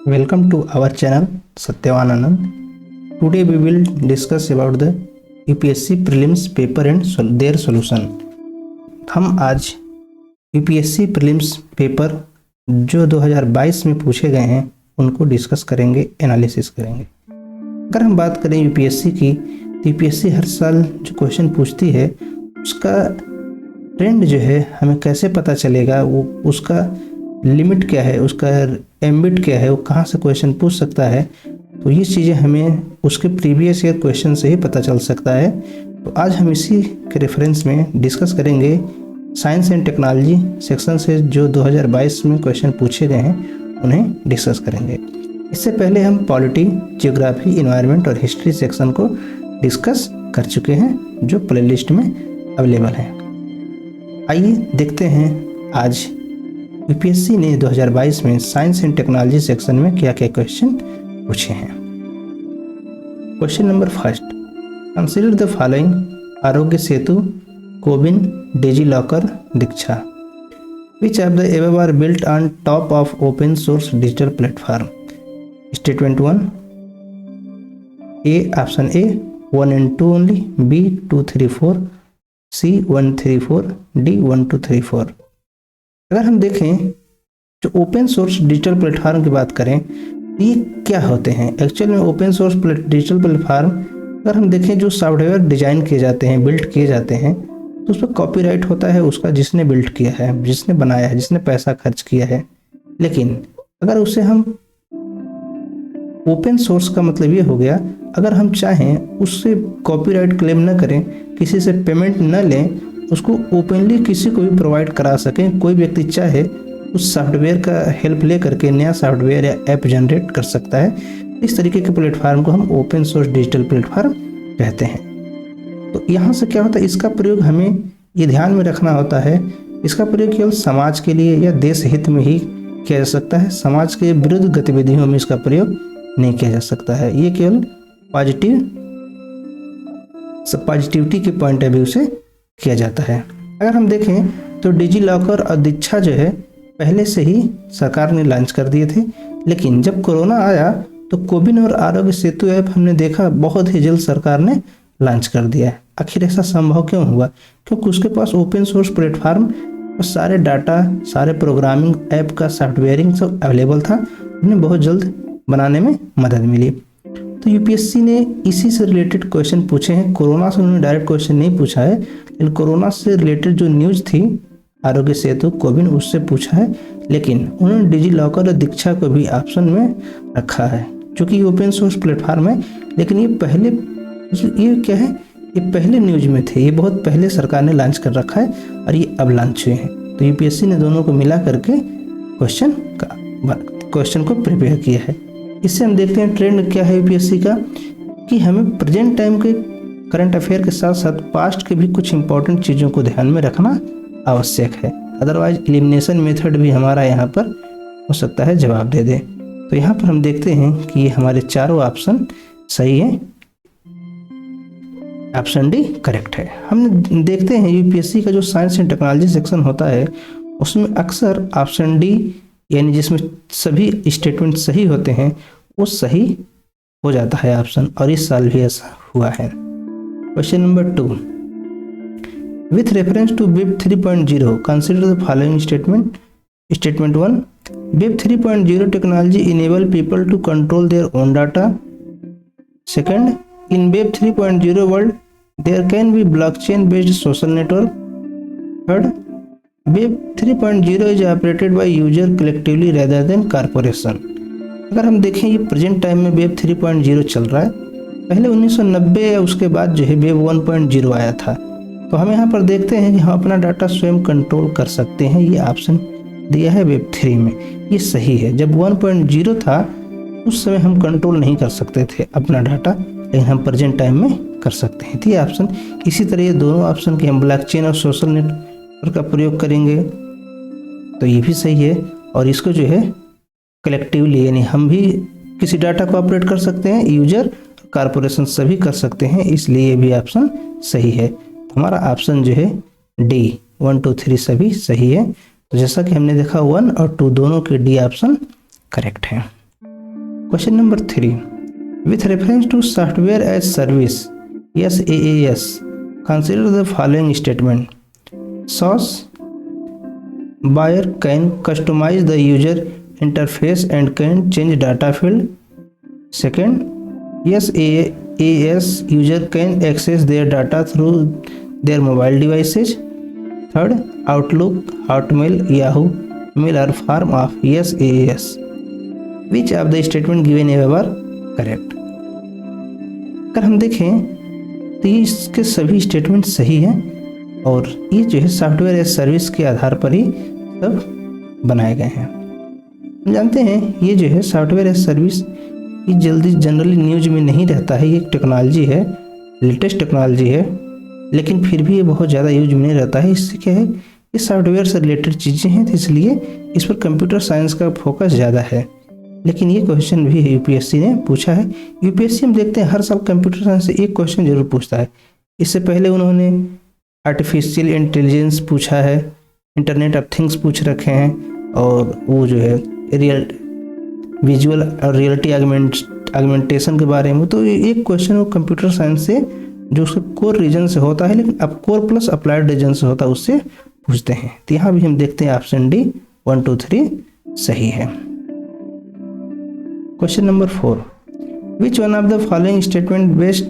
Welcome to our channel Satyavan Anand. Today we will discuss about the UPSC prelims paper and their solution. हम आज UPSC prelims paper जो 2022 में पूछे गए हैं उनको डिस्कस करेंगे, एनालिसिस करेंगे। अगर हम बात करें UPSC की तो UPSC हर साल जो क्वेश्चन पूछती है उसका ट्रेंड जो है हमें कैसे पता चलेगा, वो उसका लिमिट क्या है, उसका एम्बिट क्या है, वो कहाँ से क्वेश्चन पूछ सकता है, तो ये चीज़ें हमें उसके प्रीवियस ईयर क्वेश्चन से ही पता चल सकता है। तो आज हम इसी के रेफरेंस में डिस्कस करेंगे साइंस एंड टेक्नोलॉजी सेक्शन से जो 2022 में क्वेश्चन पूछे गए हैं उन्हें डिस्कस करेंगे। इससे पहले हम पॉलिटी, जियोग्राफी, इन्वायरमेंट और हिस्ट्री सेक्शन को डिस्कस कर चुके हैं जो प्लेलिस्ट में अवेलेबल है। आइए देखते हैं आज यूपीएससी ने 2022 में साइंस एंड टेक्नोलॉजी सेक्शन में क्या क्या क्वेश्चन पूछे हैं। Question number first, consider the following: Aarogya Setu, CoWIN, DigiLocker, DIKSHA. Which of the above are built on top of open source digital platform? Statement 1, A option A 1 and 2 ओनली, बी 2, 3, 4, सी 1, 3, 4, डी 1, 2, 3, 4। अगर हम देखें जो ओपन सोर्स डिजिटल प्लेटफॉर्म की बात करें ये क्या होते हैं एक्चुअल में। ओपन सोर्स डिजिटल प्लेटफॉर्म अगर हम देखें जो सॉफ्टवेयर डिजाइन किए जाते हैं, बिल्ड किए जाते हैं, तो उस पर कॉपीराइट होता है उसका, जिसने बिल्ड किया है, जिसने बनाया है, जिसने पैसा खर्च किया है। लेकिन अगर उसे हम ओपन सोर्स का मतलब ये हो गया अगर हम चाहें उससे कॉपीराइट क्लेम न करें, किसी से पेमेंट न लें, उसको ओपनली किसी को भी प्रोवाइड करा सकें, कोई व्यक्ति चाहे उस सॉफ्टवेयर का हेल्प ले करके नया सॉफ्टवेयर या ऐप जनरेट कर सकता है। इस तरीके के प्लेटफार्म को हम ओपन सोर्स डिजिटल प्लेटफार्म कहते हैं। तो यहाँ से क्या होता है, इसका प्रयोग हमें ये ध्यान में रखना होता है, इसका प्रयोग केवल समाज के लिए या देश हित में ही किया जा सकता है, समाज के विरुद्ध गतिविधियों में इसका प्रयोग नहीं किया जा सकता है। ये केवल पॉजिटिविटी के पॉइंट ऑफ व्यू से किया जाता है। अगर हम देखें तो डिजिलॉकर और दीक्षा जो है पहले से ही सरकार ने लॉन्च कर दिए थे, लेकिन जब कोरोना आया तो कोविन और आरोग्य सेतु ऐप हमने देखा बहुत ही जल्द सरकार ने लॉन्च कर दिया है। आखिर ऐसा संभव क्यों हुआ? क्योंकि उसके पास ओपन सोर्स प्लेटफॉर्म और सारे डाटा, सारे प्रोग्रामिंग ऐप का सॉफ्टवेयरिंग सब अवेलेबल था, उन्हें बहुत जल्द बनाने में मदद मिली। तो यूपीएससी ने इसी से रिलेटेड क्वेश्चन पूछे हैं। कोरोना से उन्होंने डायरेक्ट क्वेश्चन नहीं पूछा है, लेकिन कोरोना से रिलेटेड जो न्यूज़ थी आरोग्य सेतु, कोविन, उससे पूछा है, लेकिन उन्होंने डिजिलॉकर और दीक्षा को भी ऑप्शन में रखा है क्योंकि ये ओपन सोर्स प्लेटफॉर्म है। लेकिन ये क्या है, ये पहले न्यूज में थे, ये बहुत पहले सरकार ने लॉन्च कर रखा है और ये अब लॉन्च हुए हैं। तो यूपीएससी ने दोनों को मिला करके क्वेश्चन को प्रिपेयर किया है। इससे हम देखते हैं ट्रेंड क्या है यूपीएससी का, कि हमें प्रेजेंट टाइम के करंट अफेयर के साथ साथ पास्ट के भी कुछ इंपॉर्टेंट चीज़ों को ध्यान में रखना आवश्यक है। अदरवाइज एलिमिनेशन मेथड भी हमारा यहाँ पर हो सकता है जवाब दे दे। तो यहाँ पर हम देखते हैं कि ये हमारे चारों ऑप्शन सही है, ऑप्शन डी करेक्ट है। हम देखते हैं यूपीएससी का जो साइंस एंड टेक्नोलॉजी सेक्शन होता है उसमें अक्सर ऑप्शन डी यानी जिसमें सभी स्टेटमेंट सही होते हैं वो सही हो जाता है ऑप्शन, और इस साल भी ऐसा हुआ है। Question number 2, with reference to web 3.0 consider the following statement. Statement 1, web 3.0 technology enable people to control their own data. Second, in web 3.0 world there can be blockchain based social network. Third, web 3.0 is operated by user collectively rather than corporation. अगर हम देखें ये present time में web 3.0 चल रहा है, पहले 1990 या उसके बाद जो है वेब 1.0 आया था। तो हम यहाँ पर देखते हैं कि हम अपना डाटा स्वयं कंट्रोल कर सकते हैं, ये ऑप्शन दिया है वेब 3 में, ये सही है। जब 1.0 था उस समय हम कंट्रोल नहीं कर सकते थे अपना डाटा, लेकिन हम प्रेजेंट टाइम में कर सकते हैं, तो ये ऑप्शन। इसी तरह ये दोनों ऑप्शन के हम ब्लॉकचेन और सोशल नेटवर्क का प्रयोग करेंगे तो ये भी सही है, और इसको जो है कलेक्टिवली यानी हम भी किसी डाटा को ऑपरेट कर सकते हैं, यूजर, कॉर्पोरेशन सभी कर सकते हैं, इसलिए ये भी ऑप्शन सही है। हमारा ऑप्शन जो है डी 1, 2, 3 सभी सही है। तो जैसा कि हमने देखा 1 और 2 दोनों के डी ऑप्शन करेक्ट है। Question number 3, with reference to software as service SaaS, consider the following statement. SaaS buyer can customize the user interface and can change data field. Second, SaaS user can access their data through their mobile devices. Third, Outlook, Hotmail, Yahoo Mail are form of SaaS. Which of the statement given above are correct? अगर हम देखें तो इसके सभी statement सही हैं और ये जो है सॉफ्टवेयर एज सर्विस के आधार पर ही सब बनाए गए हैं। हम जानते हैं ये जो है सॉफ्टवेयर एज सर्विस ये जल्दी जनरली न्यूज में नहीं रहता है। ये एक टेक्नोलॉजी है, लेटेस्ट टेक्नोलॉजी है, लेकिन फिर भी ये बहुत ज़्यादा यूज में नहीं रहता है। इससे क्या है, ये सॉफ्टवेयर से रिलेटेड चीज़ें हैं तो इसलिए इस पर कंप्यूटर साइंस का फोकस ज़्यादा है। लेकिन ये क्वेश्चन भी यूपीएससी ने पूछा है। यूपीएससी हम देखते हैं हर साल कंप्यूटर साइंस से एक क्वेश्चन जरूर पूछता है। इससे पहले उन्होंने आर्टिफिशियल इंटेलिजेंस पूछा है, इंटरनेट ऑफ थिंग्स पूछ रखे हैं और वो जो है विजुअल और रियलिटी ऑगमेंटेशन के बारे में। तो एक क्वेश्चन वो कंप्यूटर साइंस से जो उसका कोर रीजन से होता है, लेकिन अब कोर प्लस अप्लाइड रीजन से होता है, उससे पूछते हैं। तो यहाँ भी हम देखते हैं ऑप्शन डी 1, 2, 3 सही है। Question number 4, which one of the following statement best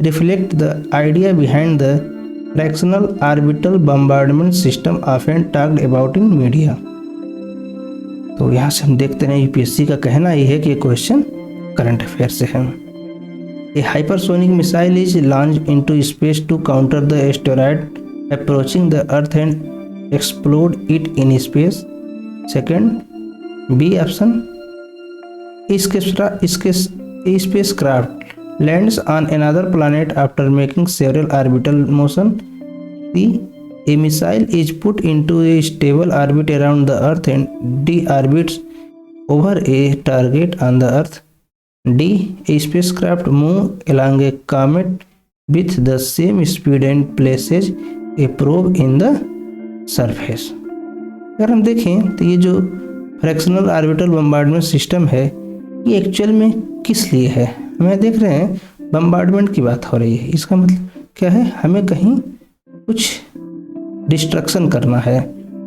reflect the idea behind the fractional orbital bombardment system often talked about in media. तो यहाँ से हम देखते हैं यूपीएससी का कहना ये है कि ये क्वेश्चन करंट अफेयर से है। A hypersonic missile is launched into space to counter the asteroid approaching the Earth and explode it in space. Second, B option. A spacecraft lands on another planet after making several orbital motion. C. A missile is put into a stable orbit around the Earth and deorbits over a target on the Earth. D. A spacecraft move along a comet with the same speed and places a probe in the surface. अगर हम देखें तो ये जो fractional orbital bombardment system है ये actual में किस लिए है। हमें देख रहे हैं बम्बार्डमेंट की बात हो रही है, इसका मतलब क्या है, हमें कहीं कुछ डिस्ट्रक्शन करना है।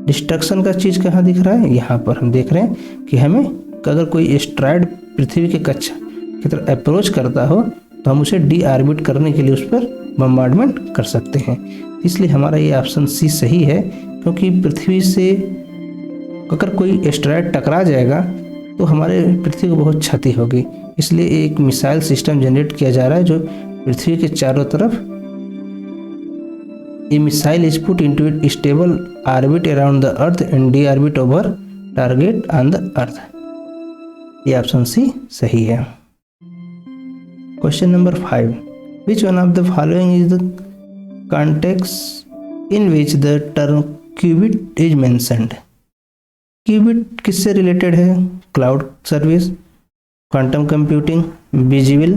डिस्ट्रक्शन का चीज़ कहाँ दिख रहा है, यहाँ पर हम देख रहे हैं कि हमें अगर कोई एस्ट्रॉयड पृथ्वी के कक्षा की तरफ अप्रोच करता हो तो हम उसे डी ऑर्बिट करने के लिए उस पर बम्बार्डमेंट कर सकते हैं। इसलिए हमारा ये ऑप्शन सी सही है, क्योंकि पृथ्वी से अगर कोई एस्ट्रॉयड टकरा जाएगा तो हमारे पृथ्वी को बहुत क्षति होगी। इसलिए एक मिसाइल सिस्टम जनरेट किया जा रहा है जो पृथ्वी के चारों तरफ a missile is put into it stable orbit around the earth and deorbit over target on the earth. ये ऑप्शन सी सही है। Question number 5, which one of the following is the context in which the term qubit is mentioned. Qubit किससे related है, cloud service, quantum computing, visual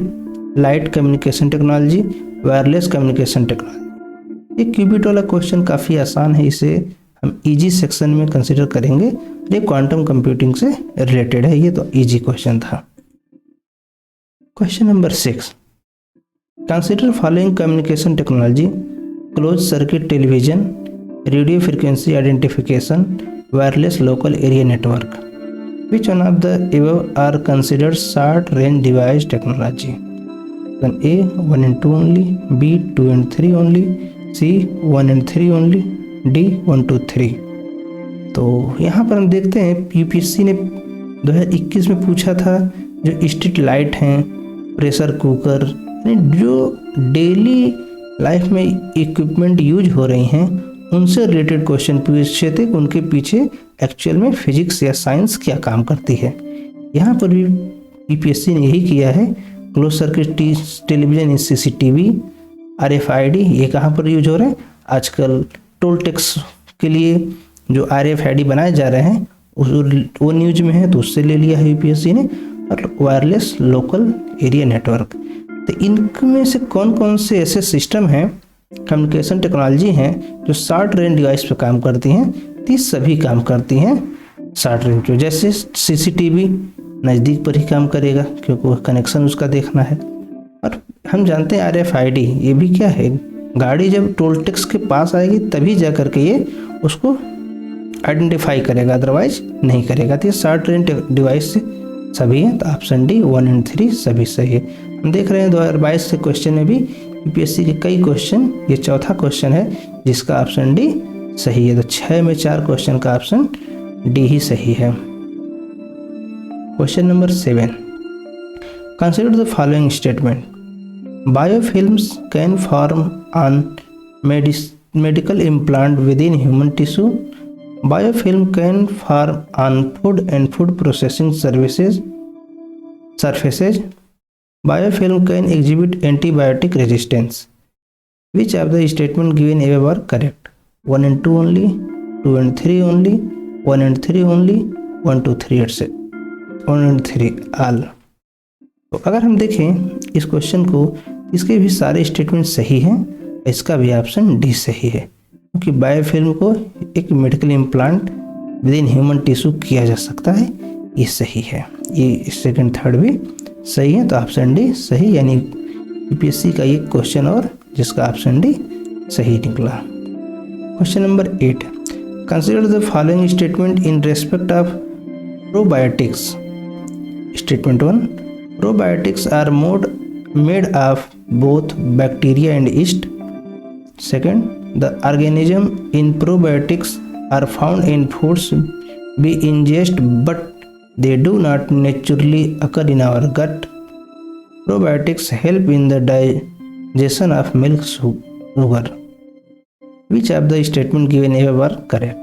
light communication technology, wireless communication technology. ये qubit वाला question काफ़ी आसान है, इसे हम easy section में कंसिडर करेंगे। ये क्वांटम कंप्यूटिंग से रिलेटेड है, ये तो इजी क्वेश्चन था। Question number 6, consider following communication technology, close circuit television, radio frequency identification, wireless local area network. Which one of the above are considered short range device technology. A 1 and 2 only, B 2 and 3 only, C 1 and 3 only, D 1, 2, 3। तो यहाँ पर हम देखते हैं UPSC ने 2021 में पूछा था जो स्ट्रीट लाइट हैं, प्रेशर कुकर, यानी जो डेली लाइफ में इक्विपमेंट यूज हो रही हैं उनसे रिलेटेड क्वेश्चन पूछे थे कि उनके पीछे एक्चुअल में फिजिक्स या साइंस क्या काम करती है। यहाँ पर भी यूपीएससी ने यही किया है। Close circuit television, CCTV, RFID ये कहाँ पर यूज हो रहे हैं, आजकल टोल टैक्स के लिए जो RFID बनाए जा रहे हैं वो न्यूज में है, तो उससे ले लिया है यूपीएससी ने। और वायरलेस लोकल एरिया नेटवर्क, तो इनमें से कौन कौन से ऐसे सिस्टम हैं, कम्युनिकेशन टेक्नोलॉजी हैं जो शॉर्ट रेंज डिवाइस पर काम करती हैं। तो सभी काम करती हैं शॉर्ट रेंज पे, जैसे CCTV नज़दीक पर ही काम करेगा क्योंकि वह कनेक्शन उसका देखना है। और हम जानते हैं RFID ये भी क्या है, गाड़ी जब टोल टैक्स के पास आएगी तभी जा कर के ये उसको आइडेंटिफाई करेगा, अदरवाइज नहीं करेगा। तो ये शॉर्ट रेंज डिवाइस से सभी हैं, तो ऑप्शन डी 1 और 3 सभी सही है। हम देख रहे हैं 2022 के क्वेश्चन में भी यूपीएससी के कई क्वेश्चन, ये चौथा क्वेश्चन है जिसका ऑप्शन डी सही है। तो 6 में 4 क्वेश्चन का ऑप्शन डी ही सही है। Question number 7, consider the following statement, biofilms can form on medical implant within human tissue. Biofilm can form on food and food processing surfaces. Biofilm can exhibit antibiotic resistance. Which of the statement given above are correct? 1 and 2 only, 2 and 3 only, 1 and 3 only, 1 2 3 etc. 1 and 3 all. तो अगर हम देखें इस question को, इसके भी सारे statement सही हैं, इसका भी ऑप्शन डी सही है क्योंकि बायोफिल्म को एक medical implant with in human tissue किया जा सकता है, ये सही है। ये सेकंड थर्ड भी सही है, तो ऑप्शन डी सही, यानी यूपीएससी का ये क्वेश्चन और जिसका ऑप्शन डी सही निकला। Question number 8, consider the following statement in respect of probiotics. Statement 1, probiotics are made of both bacteria and yeast. Second, the organism in probiotics are found in foods we ingest, but they do not naturally occur in our gut. Probiotics help in the digestion of milk sugar. Which of the statement given above are correct?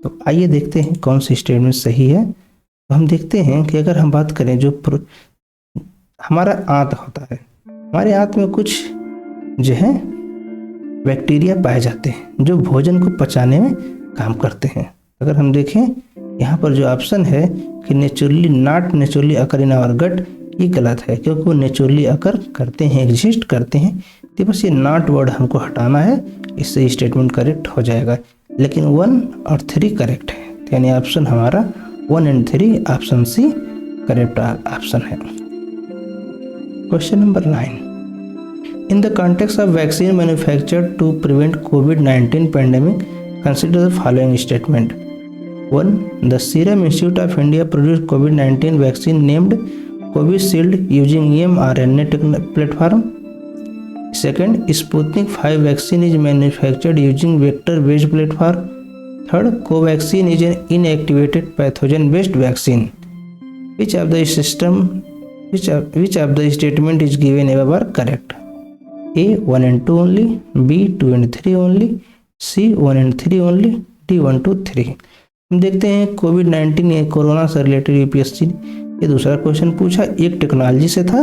तो आइए देखते हैं कौन सी statement सही है। तो हम देखते हैं कि अगर हम बात करें जो हमारा आंत होता है, हमारे आंत में कुछ जो है बैक्टीरिया पाए जाते हैं जो भोजन को पचाने में काम करते हैं। अगर हम देखें यहाँ पर जो ऑप्शन है कि not naturally occur in our gut, ये गलत है क्योंकि वो नेचुरली अकर करते हैं, एग्जिस्ट करते हैं। तो बस ये नॉट वर्ड हमको हटाना है, इससे स्टेटमेंट करेक्ट हो जाएगा। लेकिन 1 और 3 करेक्ट है, तो यानी ऑप्शन हमारा 1 और 3 ऑप्शन सी करेक्ट ऑप्शन है। Question number 9. In the context of vaccine manufactured to prevent COVID-19 pandemic, consider the following statement. 1. The Serum Institute of India produced COVID-19 vaccine named Covishield using mRNA platform. Second, Sputnik 5 vaccine is manufactured using vector-based platform. Third, Covaxin is an inactivated pathogen-based vaccine. Which of the statement is given above are correct? A 1 and 2 only, B 2 and 3 only, C 1 and 3 only, D 1 2 3। हम देखते हैं कोविड-19 corona से related UPSC ये दूसरा question पूछा, एक technology से था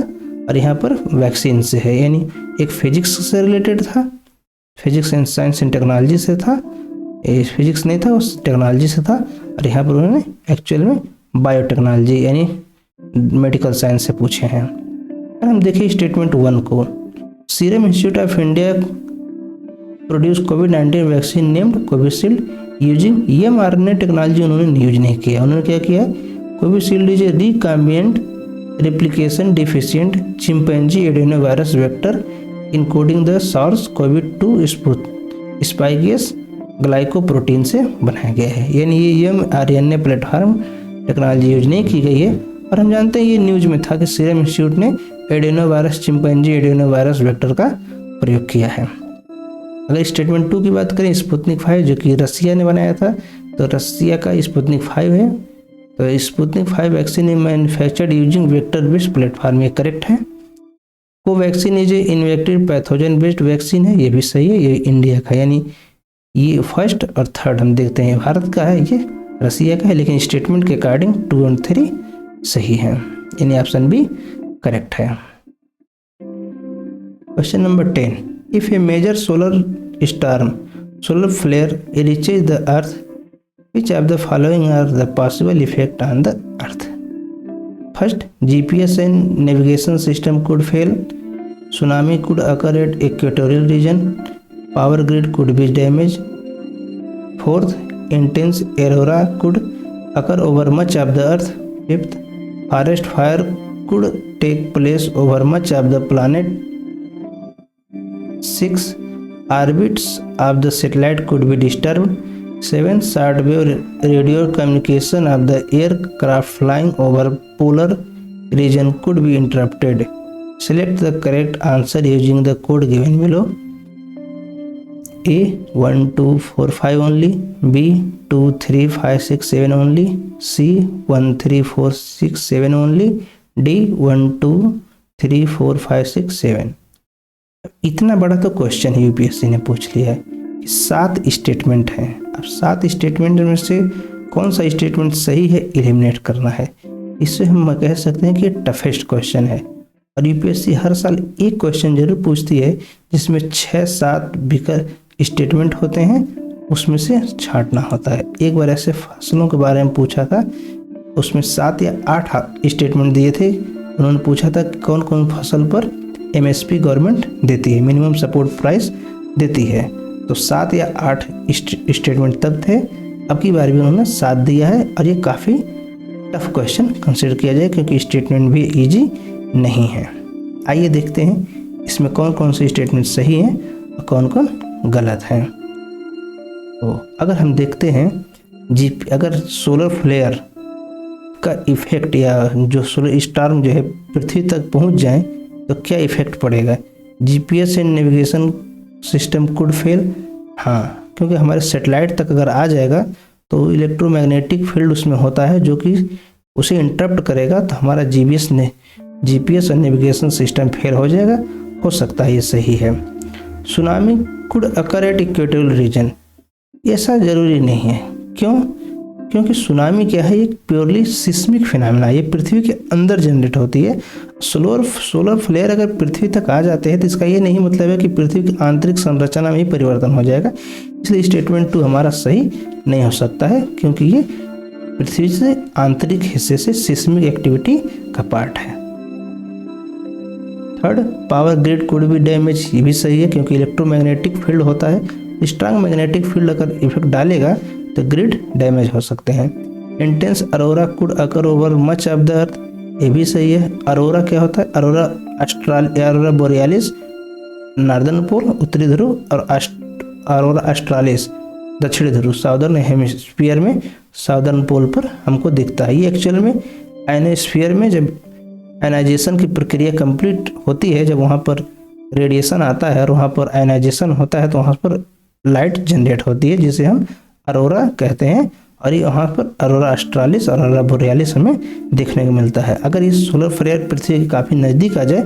और यहाँ पर वैक्सीन से है, यानी एक फिजिक्स से रिलेटेड था, physics and science and technology से था, फिजिक्स नहीं था उस टेक्नोलॉजी से था, और यहाँ पर उन्होंने एक्चुअल में बायोटेक्नोलॉजी यानी मेडिकल साइंस से पूछे हैं। अगर हम देखें स्टेटमेंट 1 को, Serum Institute of India produce कोविड-19 vaccine named Covishield using mRNA technology उन्होंने यूज नहीं किया। उन्होंने क्या किया, Covishield is a recombinant replication deficient chimpanzee adenovirus vector encoding the SARS-CoV-2 spike S glycoprotein से बनाया गया है, यानी ये mRNA प्लेटफॉर्म टेक्नोलॉजी यूज नहीं की गई है। और हम जानते हैं ये न्यूज में था कि सीरम इंस्टीट्यूट ने एडेनोवायरस चिंपैंजी एडेनोवायरस वेक्टर का प्रयोग किया है। अगर स्टेटमेंट 2 की बात करें, स्पुतनिक 5 जो कि रसिया ने बनाया था, तो रसिया का स्पुतनिक 5 है, तो Sputnik 5 vaccine manufactured using vector based platform, ये करेक्ट है। Covaxin is a inactivated pathogen based vaccine है, ये भी सही है, ये इंडिया का, यानी ये फर्स्ट और थर्ड हम देखते हैं भारत का है, ये रसिया का है, लेकिन स्टेटमेंट के अकॉर्डिंग 2 और 3 सही है, यानी ऑप्शन बी करेक्ट है। Question number 10, if a major solar flare reaches the earth, which of the following are the possible effect on the earth? First, GPS and navigation system could fail, tsunami could occur at equatorial region, power grid could be damaged. Fourth, intense aurora could occur over much of the earth. Fifth, forest fire could take place over much of the planet. Six, orbits of the satellite could be disturbed. Seven, short wave radio communication of the aircraft flying over polar region could be interrupted. Select the correct answer using the code given below. A 1 2 4 5 only, B 2 3 5 6 7 only, C 1 3 4 6 7 only, D 1 2 3 4 5 6 7। इतना बड़ा तो question UPSC ने पूछ लिया है कि 7 statement हैं। अब 7 स्टेटमेंट में से कौन सा स्टेटमेंट सही है एलिमिनेट करना है। इससे हम कह सकते हैं कि टफेस्ट क्वेश्चन है और यूपीएससी हर साल एक क्वेश्चन जरूर पूछती है जिसमें 6-7 विकल्प स्टेटमेंट होते हैं, उसमें से छांटना होता है। एक बार ऐसे फसलों के बारे में पूछा था, उसमें 7 या 8 स्टेटमेंट दिए थे। उन्होंने पूछा था कि कौन कौन फसल पर एमएसपी गवर्नमेंट देती है, मिनिमम सपोर्ट प्राइस देती है। तो 7 या 8 स्टेटमेंट तब थे। अब की बार भी उन्होंने 7 दिया है और ये काफ़ी टफ क्वेश्चन कंसिडर किया जाए क्योंकि स्टेटमेंट भी ईजी नहीं है। आइए देखते हैं इसमें कौन कौन से स्टेटमेंट सही हैं और कौन कौन गलत हैं। तो अगर हम देखते हैं अगर सोलर फ्लेयर का इफेक्ट या जो सोलर स्टार्म जो है पृथ्वी तक पहुंच जाए तो क्या इफेक्ट पड़ेगा। GPS and navigation system could fail. हाँ, क्योंकि हमारे सैटेलाइट तक अगर आ जाएगा तो इलेक्ट्रोमैग्नेटिक फील्ड उसमें होता है जो कि उसे इंटरप्ट करेगा, तो हमारा जीपीएस और नेविगेशन सिस्टम फेल हो जाएगा। हो सकता है ये सही है। Tsunami could occur at equatorial reason, ऐसा जरूरी नहीं है। क्यों? क्योंकि सुनामी क्या है, एक प्योरली सिस्मिक फिनोमेना, ये पृथ्वी के अंदर जनरेट होती है। सोलर फ्लेयर अगर पृथ्वी तक आ जाते हैं तो इसका ये नहीं मतलब है कि पृथ्वी की आंतरिक संरचना में ही परिवर्तन हो जाएगा। इसलिए स्टेटमेंट 2 हमारा सही नहीं हो सकता है क्योंकि ये पृथ्वी से आंतरिक हिस्से से सिस्मिक एक्टिविटी का पार्ट है। Third, power grid could be damage, ये भी सही है क्योंकि इलेक्ट्रोमैग्नेटिक फील्ड होता है। स्ट्रांग मैग्नेटिक फील्ड अगर इफेक्ट डालेगा तो ग्रिड डैमेज हो सकते हैं। Intense Arora could occur over much of the earth, ये भी सही है। अरोरा क्या होता है? अरोरा बोरियालिस नॉर्दर्न पोल उत्तरी ध्रुव और अरोरा ऑस्ट्रालिस दक्षिणी ध्रुव साउदर्न हेमिस्फीयर में साउदर्न पोल पर हमको दिखता है। ये एक्चुअल में आयनोस्फीयर में जब आयनाइजेशन की प्रक्रिया कंप्लीट होती है, जब वहाँ पर रेडिएशन आता है और वहाँ पर आयनाइजेशन होता है तो वहाँ पर लाइट जनरेट होती है जिसे हम अरोरा कहते हैं। और ये वहाँ पर अरोरा ऑस्ट्रालिस और अरोरा बोरियालिस हमें देखने को मिलता है। अगर ये सोलर फ्लेयर पृथ्वी के काफ़ी नज़दीक आ जाए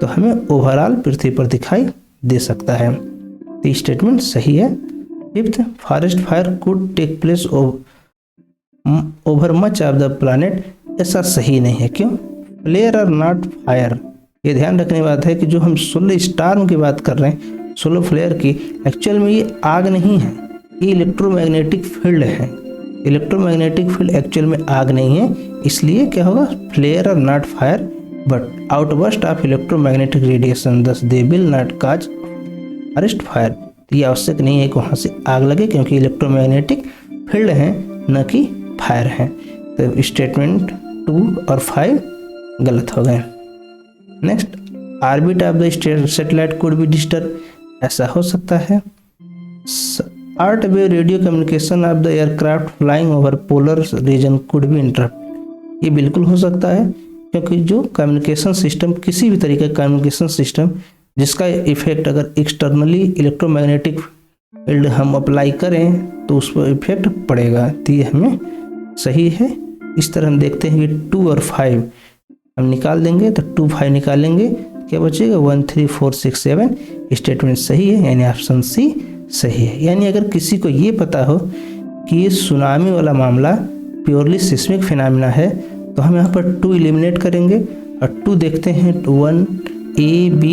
तो हमें ओवरऑल पृथ्वी पर दिखाई दे सकता है। तो स्टेटमेंट सही है। Fifth, forest fire could take place over much of the planet, ऐसा सही नहीं है। क्यों? Flare are not fire. ये ध्यान रखने की बात है कि जो हम सोलर स्टार्म की बात कर रहे हैं, सोलर फ्लेयर की, एक्चुअल में ये आग नहीं है, ये इलेक्ट्रोमैग्नेटिक फील्ड है। इलेक्ट्रोमैग्नेटिक फील्ड एक्चुअल में आग नहीं है, इसलिए क्या होगा? Flare are not fire but outburst of electromagnetic radiation thus they will not cause forest fire. ये आवश्यक नहीं है कि वहाँ से आग लगे क्योंकि इलेक्ट्रोमैग्नेटिक फील्ड है न कि फायर है। तो स्टेटमेंट 2 और 5 गलत हो गए। Next, orbit of the satellite could be disturb, ऐसा हो सकता है। Short wave radio communication of the aircraft flying over polar region could B interrupt, ये बिल्कुल हो सकता है क्योंकि जो कम्युनिकेशन सिस्टम, किसी भी तरीके का कम्युनिकेशन सिस्टम जिसका इफेक्ट अगर एक्सटर्नली इलेक्ट्रोमैग्नेटिक फील्ड हम अप्लाई करें तो उस पर इफेक्ट पड़ेगा। तो ये हमें सही है। इस तरह हम देखते हैं कि 2 और 5 हम निकाल देंगे तो 2 5 निकालेंगे, क्या बचेगा? 1 3 4 6 7। स्टेटमेंट सही है, यानी ऑप्शन सी सही है। यानी अगर किसी को ये पता हो कि ये सुनामी वाला मामला प्योरली सिस्मिक फिनोमेना है तो हम यहाँ पर 2 एलिमिनेट करेंगे और 2 देखते हैं 1 A B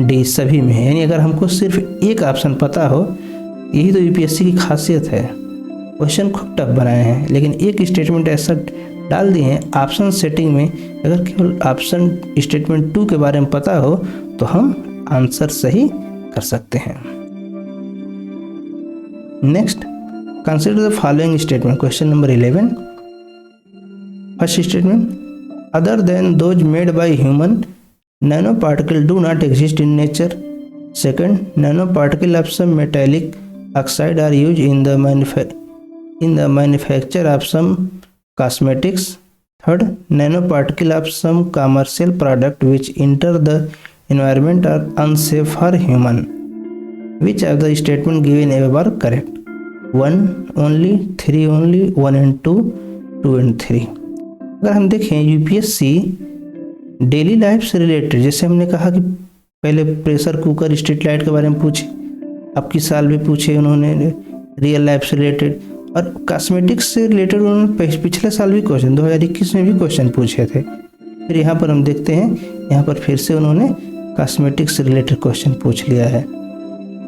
D सभी में है। यानी अगर हमको सिर्फ एक ऑप्शन पता हो, यही तो यूपीएससी की खासियत है। क्वेश्चन खूब टफ बनाए हैं लेकिन एक स्टेटमेंट ऐसा डाल दिए हैं ऑप्शन सेटिंग में, अगर केवल ऑप्शन स्टेटमेंट 2 के बारे में पता हो तो हम आंसर सही कर सकते हैं। Next, consider the following statement. Question number 11, first statement, other than those made by human nano particle do not exist in nature. Second, nano particle of some metallic oxide are use in the manufacture of some cosmetics. Third, nano particle of some commercial product which enter the environment are unsafe for human. Which of the statement given above are correct? 1 only, 3 only, 1 and 2, 2 and 3। अगर हम देखें UPSC daily life से related, जैसे हमने कहा कि पहले pressure cooker street light के बारे में पूछे, अब की साल भी पूछे उन्होंने रियल लाइफ से रिलेटेड, और कॉस्मेटिक्स से रिलेटेड उन्होंने पिछले साल भी क्वेश्चन 2021 में भी क्वेश्चन पूछे थे। फिर यहाँ पर हम देखते हैं, यहाँ पर फिर से उन्होंने कॉस्मेटिक्स से रिलेटेड क्वेश्चन पूछ लिया है।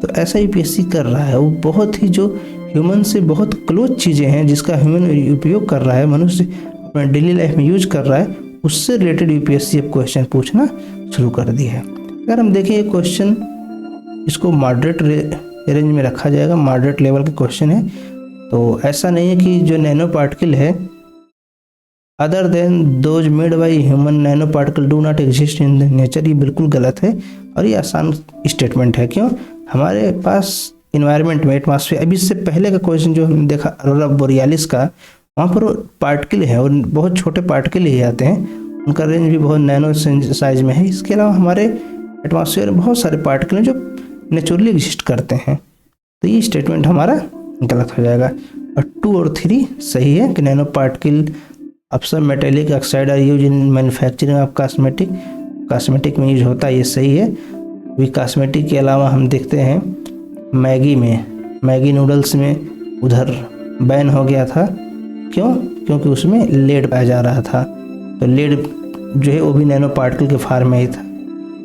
तो ऐसा यूपीएससी कर रहा है, वो बहुत ही जो ह्यूमन से बहुत क्लोज चीज़ें हैं जिसका ह्यूमन उपयोग कर रहा है, मनुष्य अपना डेली लाइफ में यूज कर रहा है, उससे रिलेटेड यूपीएससी अब क्वेश्चन पूछना शुरू कर दिया है। अगर हम देखें ये क्वेश्चन, इसको मॉडरेट रेंज में रखा जाएगा, मॉडरेट लेवल के क्वेश्चन है। तो ऐसा नहीं है कि जो नैनो पार्टिकल है other than those made by human nano particle do not exist in nature, ये बिल्कुल गलत है और ये आसान स्टेटमेंट है। क्यों? हमारे पास इन्वायरमेंट में एटमॉस्फेयर, अभी इससे पहले का क्वेश्चन जो हमने देखा अरोरा बोरियालिस का, वहाँ पर पार्टिकल है और बहुत छोटे पार्टिकल ही आते हैं, उनका रेंज भी बहुत नैनो साइज में है। इसके अलावा हमारे एटमॉस्फेयर में बहुत सारे पार्टिकल हैं जो नेचुरली एग्जिस्ट करते हैं। तो ये स्टेटमेंट हमारा गलत हो जाएगा। और 2 और 3 सही है कि नैनो पार्टिकल अब सब metallic oxide are use in manufacturing of cosmetic में यूज होता है, ये सही है। भी कॉस्मेटिक के अलावा हम देखते हैं मैगी नूडल्स में उधर बैन हो गया था। क्यों? क्योंकि उसमें लेड पाया जा रहा था, तो लेड जो है वो भी नैनो पार्टिकल के फॉर्म में ही था।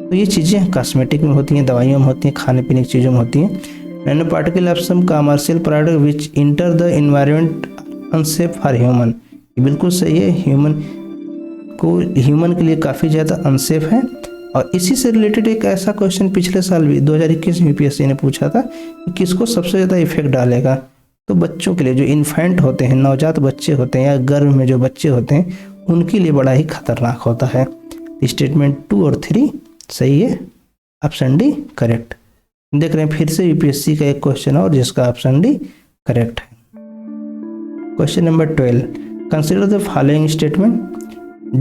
तो ये चीज़ें कॉस्मेटिक में होती हैं, दवाइयों में होती हैं, खाने पीने की चीज़ों में होती हैं। Nano particle of some commercial product which enter the environment unsafe for human, बिल्कुल सही है। ह्यूमन के लिए काफ़ी ज़्यादा अनसेफ है। और इसी से रिलेटेड एक ऐसा क्वेश्चन पिछले साल भी 2021 में यूपीएससी ने पूछा था कि किसको सबसे ज़्यादा इफेक्ट डालेगा। तो बच्चों के लिए, जो इन्फेंट होते हैं, नवजात बच्चे होते हैं या गर्भ में जो बच्चे होते हैं, उनके लिए बड़ा ही खतरनाक होता है। स्टेटमेंट 2 और 3 सही है, ऑप्शन डी करेक्ट। देख रहे हैं फिर से यूपीएससी का एक क्वेश्चन और जिसका ऑप्शन डी करेक्ट है। Question number 12, consider the following statement.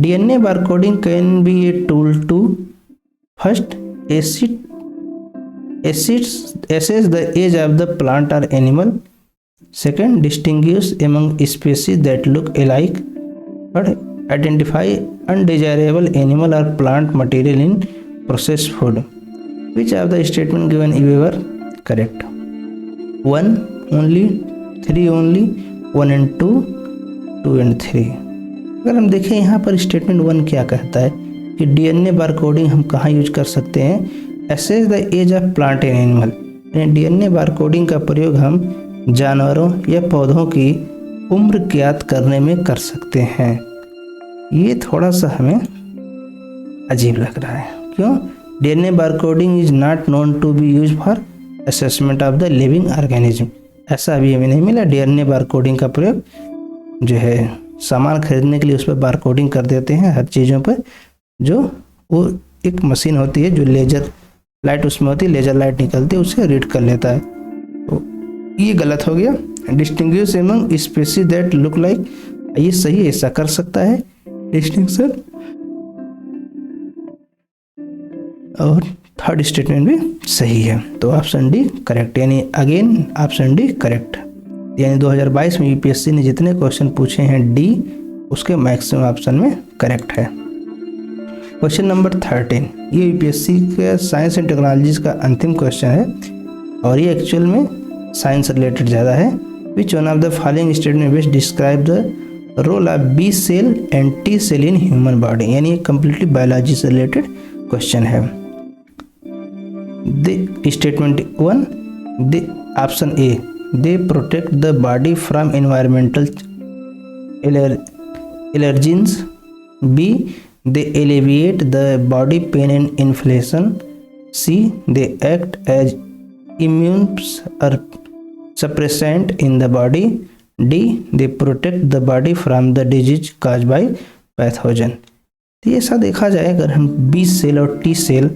DNA barcoding can be a tool to first assess the age of the plant or animal. Second, distinguish among species that look alike. Third, identify undesirable animal or plant material in processed food. Which of the statement given above are correct? 1 only, 3 only, 1 and 2, 2 and 3। अगर हम देखें यहाँ पर statement 1 क्या कहता है कि DNA barcoding हम कहाँ यूज कर सकते हैं? Assess the age of plant and animal, यानी डीएनए बारकोडिंग का प्रयोग हम जानवरों या पौधों की उम्र ज्ञात करने में कर सकते हैं। ये थोड़ा सा हमें अजीब लग रहा है। क्यों? DNA barcoding is not known to be use for assessment of the living organism, ऐसा अभी हमें नहीं मिला। डीएनए बारकोडिंग का प्रयोग जो है सामान खरीदने के लिए उस पर बारकोडिंग कर देते हैं हर चीज़ों पर, जो वो एक मशीन होती है जो लेजर लाइट उसमें होती है, लेजर लाइट निकलती है, उसे रीड कर लेता है। तो ये गलत हो गया। Distinguish among species that look like, ये सही है, ऐसा कर सकता है डिस्टिंक्शन। और थर्ड स्टेटमेंट भी सही है, तो ऑप्शन डी करेक्ट, यानी अगेन ऑप्शन डी करेक्ट। यानी 2022 में यूपीएससी ने जितने क्वेश्चन पूछे हैं डी उसके मैक्सिमम ऑप्शन में करेक्ट है। क्वेश्चन नंबर 13, ये यूपीएससी के साइंस एंड टेक्नोलॉजीज का अंतिम क्वेश्चन है और ये एक्चुअल में साइंस रिलेटेड ज़्यादा है। Which one of the following statement best describe the role of B cell and T cell in human body, यानी ये कम्प्लीटली बायोलॉजी से रिलेटेड क्वेश्चन है। The statement 1, the option A, they protect the body from environmental allergens. B, they alleviate the body pain and inflammation. C, they act as immune suppressant in the body. D they protect the body from the disease cause by pathogen. तो ये ऐसा देखा जाए अगर हम B cell और T cell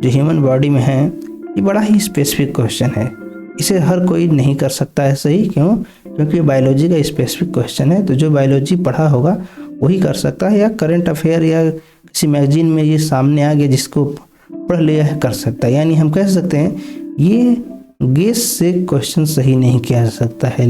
जो human body में है, ये बड़ा ही स्पेसिफिक क्वेश्चन है, इसे हर कोई नहीं कर सकता है सही। क्यों? क्योंकि बायोलॉजी का स्पेसिफिक क्वेश्चन है, तो जो बायोलॉजी पढ़ा होगा वही कर सकता है, या करंट अफेयर या किसी मैगजीन में ये सामने आ गया जिसको पढ़ लिया है कर सकता है। यानी हम कह सकते हैं ये गेस से क्वेश्चन सही नहीं किया जा सकता है,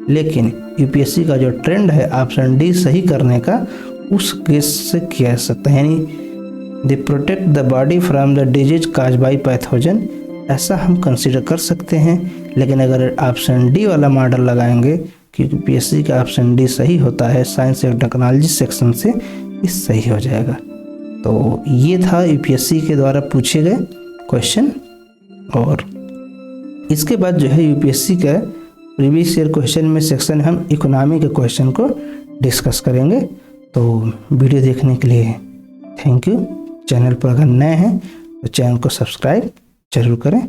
लेकिन यूपीएससी का जो ट्रेंड है ऑप्शन डी सही करने का, उस गेस से किया जा सकता है। यानी they protect the body from the disease cause by pathogen, ऐसा हम कंसिडर कर सकते हैं। लेकिन अगर ऑप्शन डी वाला मॉडल लगाएंगे कि यूपीएससी का ऑप्शन डी सही होता है, साइंस एंड टेक्नोलॉजी सेक्शन से ये सही हो जाएगा। तो ये था यूपीएससी के द्वारा पूछे गए क्वेश्चन। और इसके बाद जो है यूपीएससी का प्रीवियस ईयर क्वेश्चन में सेक्शन हम इकोनॉमी के क्वेश्चन को डिस्कस करेंगे। तो वीडियो देखने के लिए थैंक यू। चैनल पर अगर नए हैं तो चैनल को सब्सक्राइब जरूर करें।